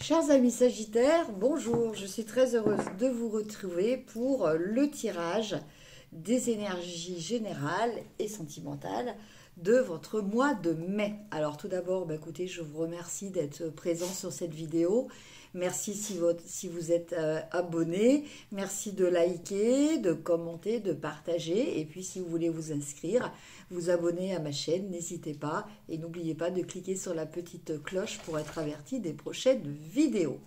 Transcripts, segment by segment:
Chers amis Sagittaires, bonjour, je suis très heureuse de vous retrouver pour le tirage des énergies générales et sentimentales de votre mois de mai. Alors tout d'abord, écoutez, je vous remercie d'être présent sur cette vidéo. Merci si vous êtes abonné, merci de liker, de commenter, de partager. Et puis si vous voulez vous inscrire, vous abonner à ma chaîne, n'hésitez pas. Et n'oubliez pas de cliquer sur la petite cloche pour être averti des prochaines vidéos.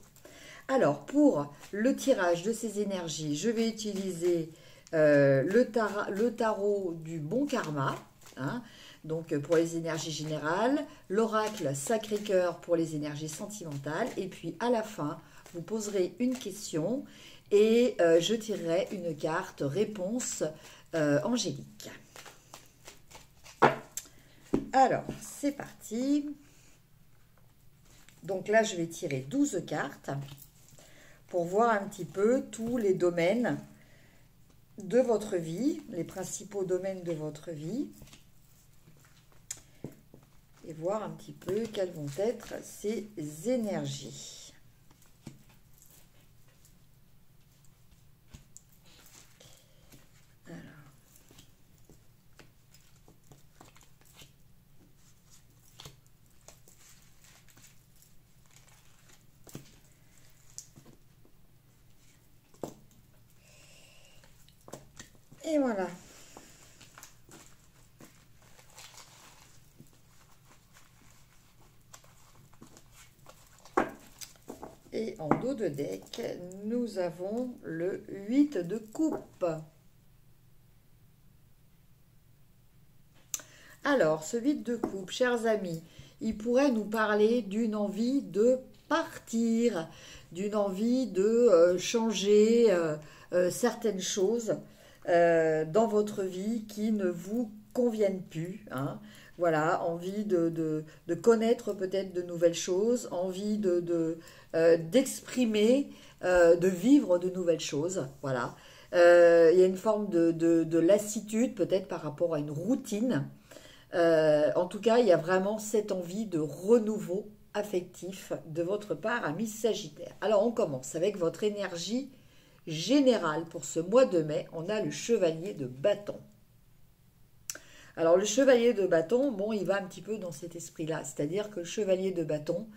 Alors pour le tirage de ces énergies, je vais utiliser le tarot du bon karma, hein. Donc pour les énergies générales, l'oracle Sacré-Cœur pour les énergies sentimentales, et puis à la fin, vous poserez une question et je tirerai une carte réponse angélique. Alors, c'est parti. Donc là, je vais tirer 12 cartes pour voir un petit peu tous les domaines de votre vie, les principaux domaines de votre vie. Et voir un petit peu quelles vont être ces énergies. Alors. Et voilà. Et en dos de deck, nous avons le 8 de coupe. Alors, ce 8 de coupe, chers amis, il pourrait nous parler d'une envie de partir, d'une envie de changer certaines choses dans votre vie qui ne vous conviennent plus, hein. Voilà, envie de connaître peut-être de nouvelles choses, envie d'exprimer, de vivre de nouvelles choses. Voilà. Il y a une forme de lassitude peut-être par rapport à une routine. En tout cas, il y a vraiment cette envie de renouveau affectif de votre part, ami Sagittaire. Alors, on commence avec votre énergie générale pour ce mois de mai. On a le chevalier de bâton. Alors, le chevalier de bâton, bon, il va un petit peu dans cet esprit-là. C'est-à-dire que le chevalier de bâton,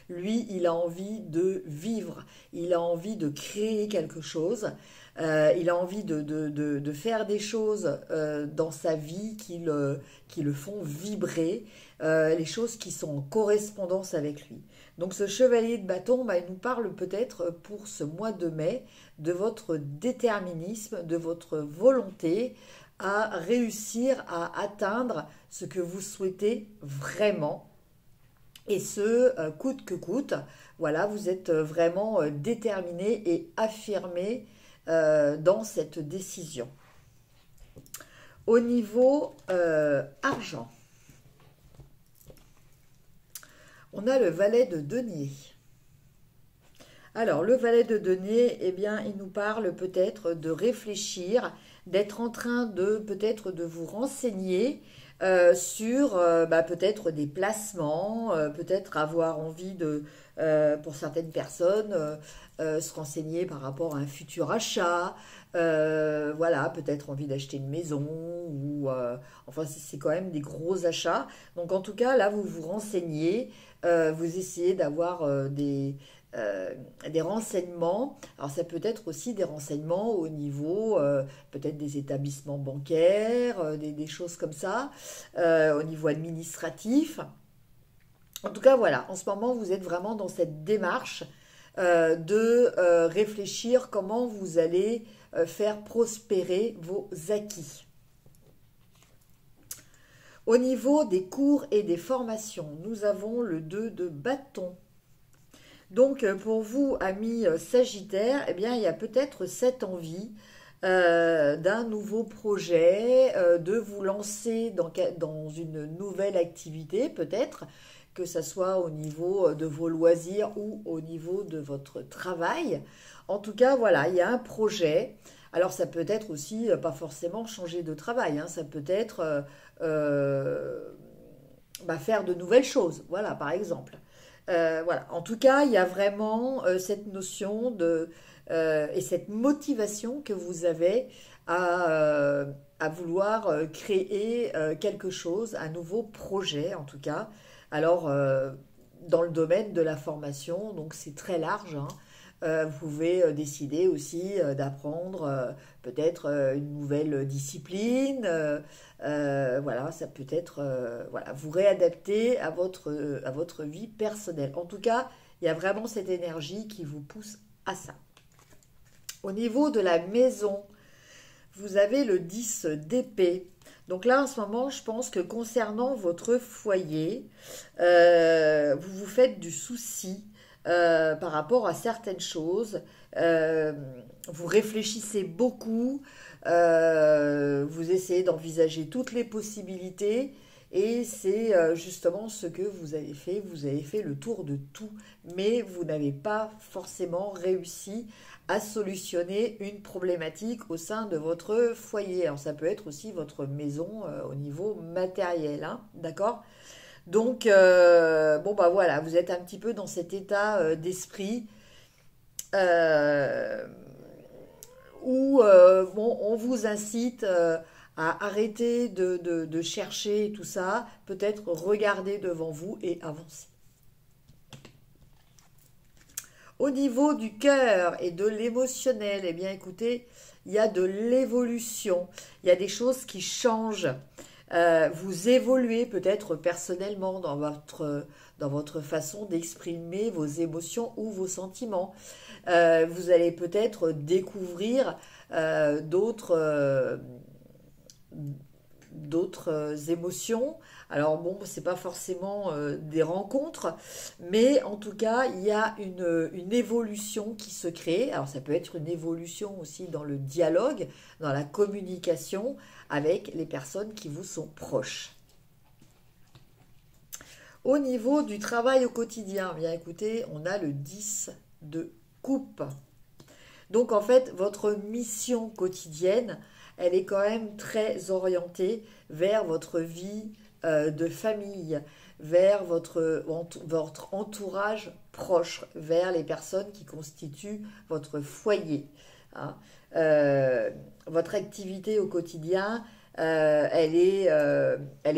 lui, il a envie de vivre. Il a envie de créer quelque chose. Il a envie de faire des choses dans sa vie qui le font vibrer. Les choses qui sont en correspondance avec lui. Donc, ce chevalier de bâton, il nous parle peut-être pour ce mois de mai de votre déterminisme, de votre volonté à réussir à atteindre ce que vous souhaitez vraiment, et ce, coûte que coûte. Voilà, vous êtes vraiment déterminé et affirmé dans cette décision. Au niveau argent, on a le valet de denier. Alors, le valet de denier, eh bien, il nous parle peut-être de réfléchir, d'être en train de peut-être de vous renseigner sur peut-être des placements, peut-être avoir envie de, pour certaines personnes, se renseigner par rapport à un futur achat, voilà, peut-être envie d'acheter une maison, ou enfin c'est quand même des gros achats. Donc en tout cas, là, vous vous renseignez, vous essayez d'avoir des renseignements. Alors ça peut être aussi des renseignements au niveau peut-être des établissements bancaires, des choses comme ça, au niveau administratif. En tout cas, voilà, en ce moment, vous êtes vraiment dans cette démarche de réfléchir comment vous allez faire prospérer vos acquis. Au niveau des cours et des formations, nous avons le 2 de bâton. Donc, pour vous, amis Sagittaires, eh bien, il y a peut-être cette envie d'un nouveau projet, de vous lancer dans une nouvelle activité, peut-être, que ce soit au niveau de vos loisirs ou au niveau de votre travail. En tout cas, voilà, il y a un projet. Alors, ça peut être aussi, pas forcément changer de travail, hein, ça peut être faire de nouvelles choses, voilà, par exemple. Voilà. En tout cas, il y a vraiment cette notion et cette motivation que vous avez à vouloir créer quelque chose, un nouveau projet en tout cas. Alors, dans le domaine de la formation, donc c'est très large, hein. Vous pouvez décider aussi d'apprendre peut-être une nouvelle discipline. Voilà, ça peut être voilà, vous réadapter à votre vie personnelle. En tout cas, il y a vraiment cette énergie qui vous pousse à ça. Au niveau de la maison, vous avez le 10 d'épée. Donc là, en ce moment, je pense que concernant votre foyer, vous vous faites du souci par rapport à certaines choses. Euh, Vous réfléchissez beaucoup, vous essayez d'envisager toutes les possibilités. Et c'est justement ce que vous avez fait. Vous avez fait le tour de tout, mais vous n'avez pas forcément réussi à solutionner une problématique au sein de votre foyer. Alors ça peut être aussi votre maison au niveau matériel, hein, d'accord? Donc, bon bah voilà, vous êtes un petit peu dans cet état d'esprit euh, où bon, on vous incite à arrêter de chercher tout ça, peut-être regarder devant vous et avancer. Au niveau du cœur et de l'émotionnel, eh bien écoutez, il y a de l'évolution, il y a des choses qui changent. Vous évoluez peut-être personnellement dans votre façon d'exprimer vos émotions ou vos sentiments. Vous allez peut-être découvrir d'autres émotions. Alors bon, c'est pas forcément des rencontres, mais en tout cas, il y a une évolution qui se crée. Alors ça peut être une évolution aussi dans le dialogue, dans la communication avec les personnes qui vous sont proches. Au niveau du travail au quotidien, bien écoutez, on a le 10 de coupe. Donc en fait, votre mission quotidienne, elle est quand même très orientée vers votre vie de famille, vers votre entourage proche, vers les personnes qui constituent votre foyer, hein. Euh, Votre activité au quotidien, elle est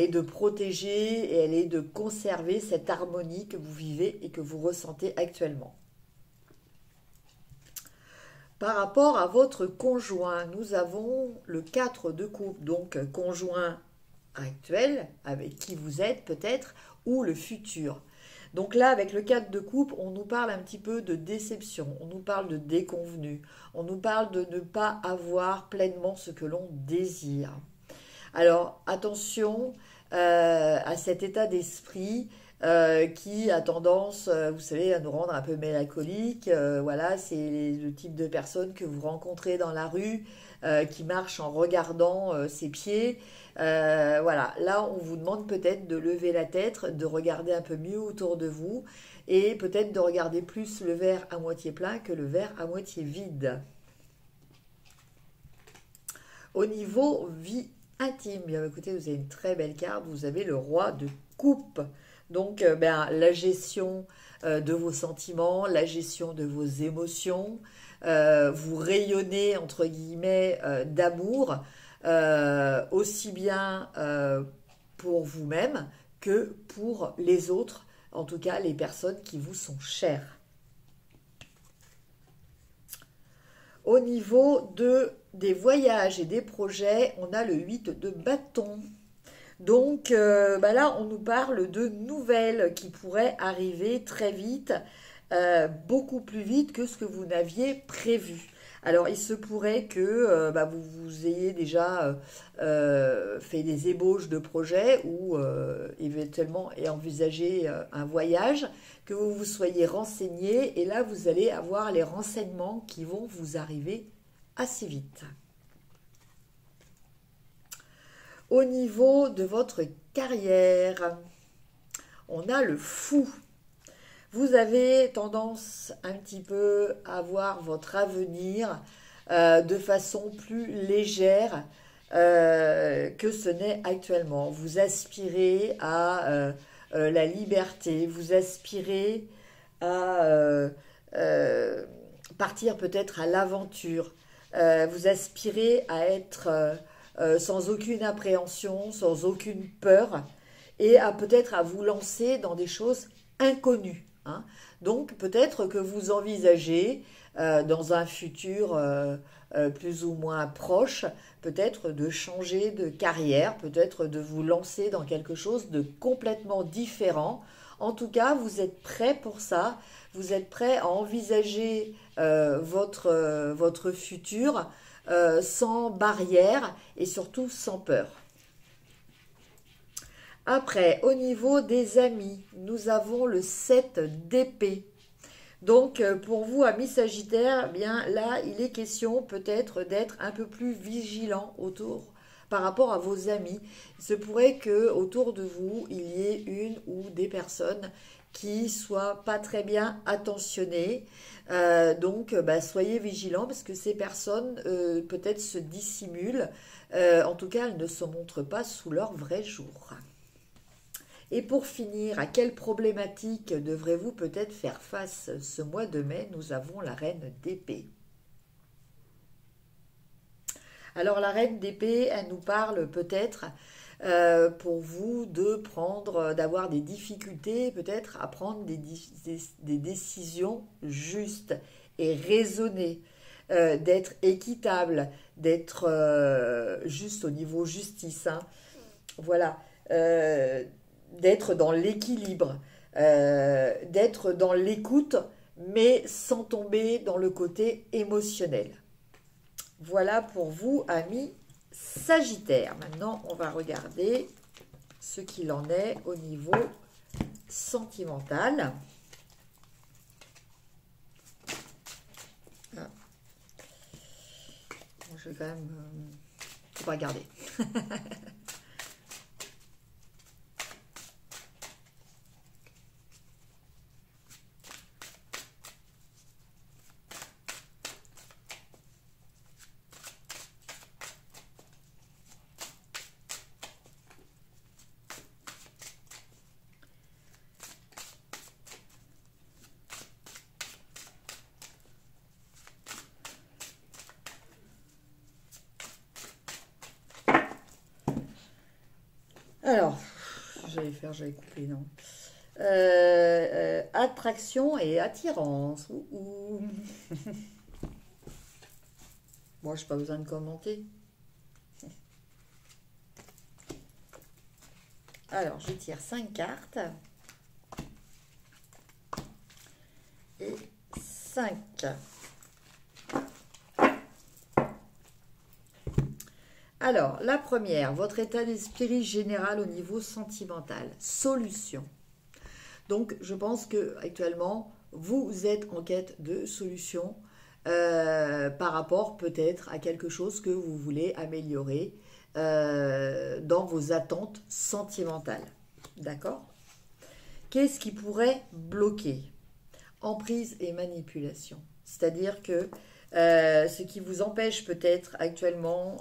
de protéger et elle est de conserver cette harmonie que vous vivez et que vous ressentez actuellement. Par rapport à votre conjoint, nous avons le 4 de coupe, donc conjoint actuel, avec qui vous êtes peut-être, ou le futur. Donc là, avec le 4 de coupe, on nous parle un petit peu de déception, on nous parle de déconvenue, on nous parle de ne pas avoir pleinement ce que l'on désire. Alors attention à cet état d'esprit qui a tendance, vous savez, à nous rendre un peu mélancoliques. Voilà, c'est le type de personne que vous rencontrez dans la rue qui marche en regardant ses pieds. Voilà, là on vous demande peut-être de lever la tête, de regarder un peu mieux autour de vous et peut-être de regarder plus le verre à moitié plein que le verre à moitié vide. Au niveau vie intime, bien écoutez, vous avez une très belle carte, vous avez le roi de coupe. Donc la gestion de vos sentiments, la gestion de vos émotions, vous rayonnez entre guillemets d'amour, aussi bien pour vous-même que pour les autres, en tout cas les personnes qui vous sont chères. Au niveau des voyages et des projets, on a le 8 de bâton. Donc là, on nous parle de nouvelles qui pourraient arriver très vite, beaucoup plus vite que ce que vous n'aviez prévu. Alors, il se pourrait que vous ayez déjà fait des ébauches de projets ou éventuellement envisagé un voyage, que vous vous soyez renseigné et là, vous allez avoir les renseignements qui vont vous arriver assez vite. Au niveau de votre carrière, on a le fou. Vous avez tendance un petit peu à voir votre avenir de façon plus légère que ce n'est actuellement. Vous aspirez à la liberté, vous aspirez à partir peut-être à l'aventure, vous aspirez à être sans aucune appréhension, sans aucune peur, et à peut-être à vous lancer dans des choses inconnues, hein. Donc peut-être que vous envisagez dans un futur plus ou moins proche, peut-être de changer de carrière, peut-être de vous lancer dans quelque chose de complètement différent. En tout cas, vous êtes prêt pour ça, vous êtes prêt à envisager votre futur sans barrière et surtout sans peur. Après, au niveau des amis, nous avons le 7 d'épée. Donc, pour vous, amis Sagittaire, eh bien là, il est question peut-être d'être un peu plus vigilant par rapport à vos amis. Il se pourrait que autour de vous, il y ait une ou des personnes qui soient pas très bien attentionnées. Donc, soyez vigilants parce que ces personnes peut-être se dissimulent. En tout cas, elles ne se montrent pas sous leur vrai jour. Et pour finir, à quelle problématique devrez-vous peut-être faire face ce mois de mai? Nous avons la reine d'épée. Alors la reine d'épée, elle nous parle peut-être pour vous d'avoir des difficultés peut-être à prendre des décisions justes et raisonnées, d'être équitable, d'être juste au niveau justice, hein. Voilà. D'être dans l'équilibre, d'être dans l'écoute, mais sans tomber dans le côté émotionnel. Voilà pour vous, amis Sagittaire. Maintenant, on va regarder ce qu'il en est au niveau sentimental. Ah. Bon, je vais quand même... on va regarder. Alors, j'avais coupé, non. Attraction et attirance. Moi, je n'ai pas besoin de commenter. Alors, je tire 5 cartes. Et 5. Alors, la première, votre état d'esprit général au niveau sentimental. Solution. Donc, je pense que actuellement, vous êtes en quête de solution par rapport peut-être à quelque chose que vous voulez améliorer dans vos attentes sentimentales. D'accord? Qu'est-ce qui pourrait bloquer? Emprise et manipulation. C'est-à-dire que ce qui vous empêche peut-être actuellement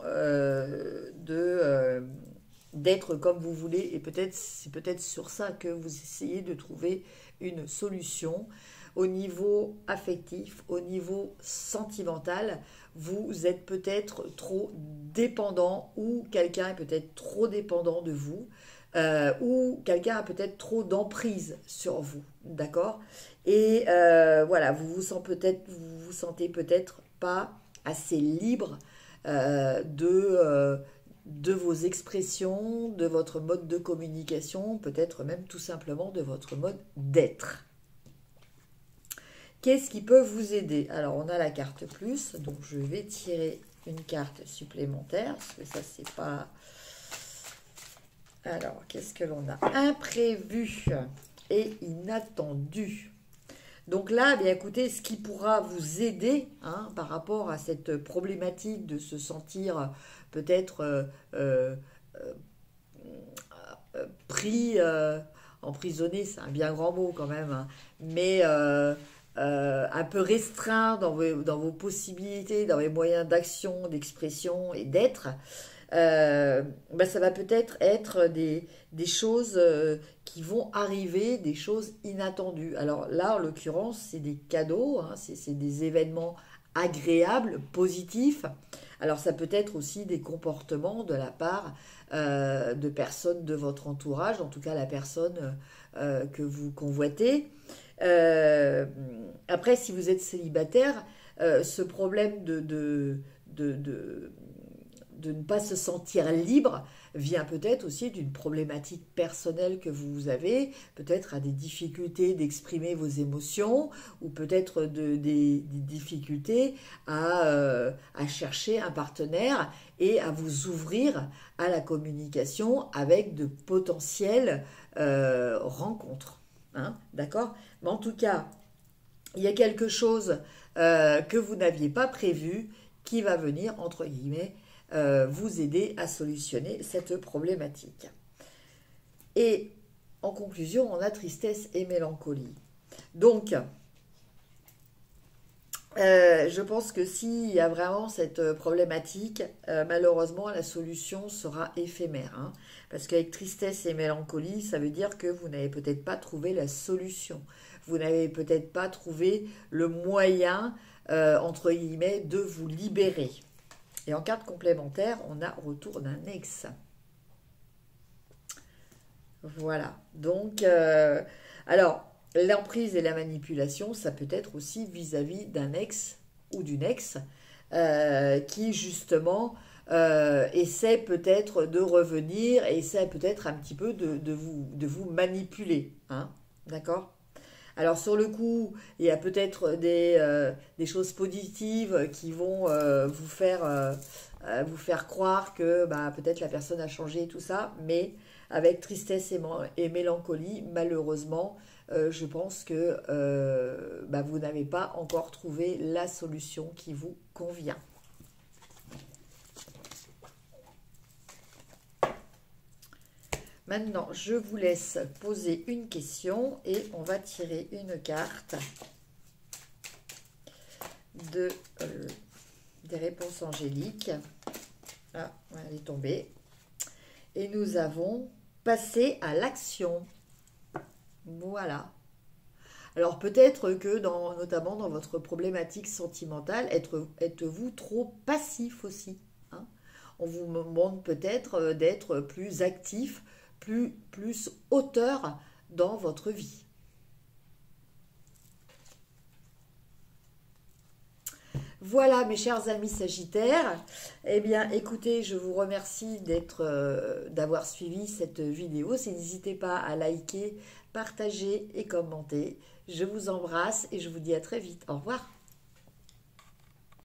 d'être comme vous voulez, et c'est peut-être sur ça que vous essayez de trouver une solution au niveau affectif, au niveau sentimental. Vous êtes peut-être trop dépendant, ou quelqu'un est peut-être trop dépendant de vous, ou quelqu'un a peut-être trop d'emprise sur vous, d'accord? Et voilà, vous vous sentez peut-être pas assez libre de vos expressions, de votre mode de communication, peut-être même tout simplement de votre mode d'être. Qu'est-ce qui peut vous aider? Alors, on a la carte plus, donc je vais tirer une carte supplémentaire, parce que ça, c'est pas... Alors, qu'est-ce que l'on a? Imprévu et inattendu. Donc là, bien écoutez, ce qui pourra vous aider par rapport à cette problématique de se sentir peut-être pris, emprisonné, c'est un bien grand mot quand même, hein, mais un peu restreint dans vos possibilités, dans les moyens d'action, d'expression et d'être, Ça va peut-être être des choses qui vont arriver, des choses inattendues. Alors là, en l'occurrence, c'est des cadeaux, hein, c'est des événements agréables, positifs. Alors ça peut être aussi des comportements de la part de personnes de votre entourage, en tout cas la personne que vous convoitez. Euh, Après, si vous êtes célibataire, ce problème de ne pas se sentir libre vient peut-être aussi d'une problématique personnelle que vous avez, peut-être à des difficultés d'exprimer vos émotions, ou peut-être des difficultés à chercher un partenaire et à vous ouvrir à la communication avec de potentielles rencontres. Hein, d'accord? Mais en tout cas, il y a quelque chose que vous n'aviez pas prévu qui va venir, entre guillemets, vous aider à solutionner cette problématique. Et en conclusion, on a tristesse et mélancolie. Donc, je pense que s'il y a vraiment cette problématique, malheureusement, la solution sera éphémère. Hein, parce qu'avec tristesse et mélancolie, ça veut dire que vous n'avez peut-être pas trouvé la solution. Vous n'avez peut-être pas trouvé le moyen, entre guillemets, de vous libérer. Et en carte complémentaire, on a retour d'un ex. Voilà. Donc, alors, l'emprise et la manipulation, ça peut être aussi vis-à-vis d'un ex ou d'une ex qui, justement, essaie peut-être de revenir et essaie peut-être un petit peu de vous manipuler. Hein, d'accord? Alors sur le coup, il y a peut-être des choses positives qui vont vous faire croire que bah, peut-être la personne a changé et tout ça, mais avec tristesse et mélancolie, malheureusement, je pense que bah, vous n'avez pas encore trouvé la solution qui vous convient. Maintenant, je vous laisse poser une question et on va tirer une carte des réponses angéliques. Ah, elle est tombée. Et nous avons passé à l'action. Voilà. Alors peut-être que, notamment dans votre problématique sentimentale, êtes-vous trop passif aussi, hein? On vous demande peut-être d'être plus actif, plus auteur dans votre vie. Voilà mes chers amis Sagittaires, eh bien écoutez, je vous remercie d'avoir suivi cette vidéo. N'hésitez pas à liker, partager et commenter. Je vous embrasse et je vous dis à très vite. Au revoir.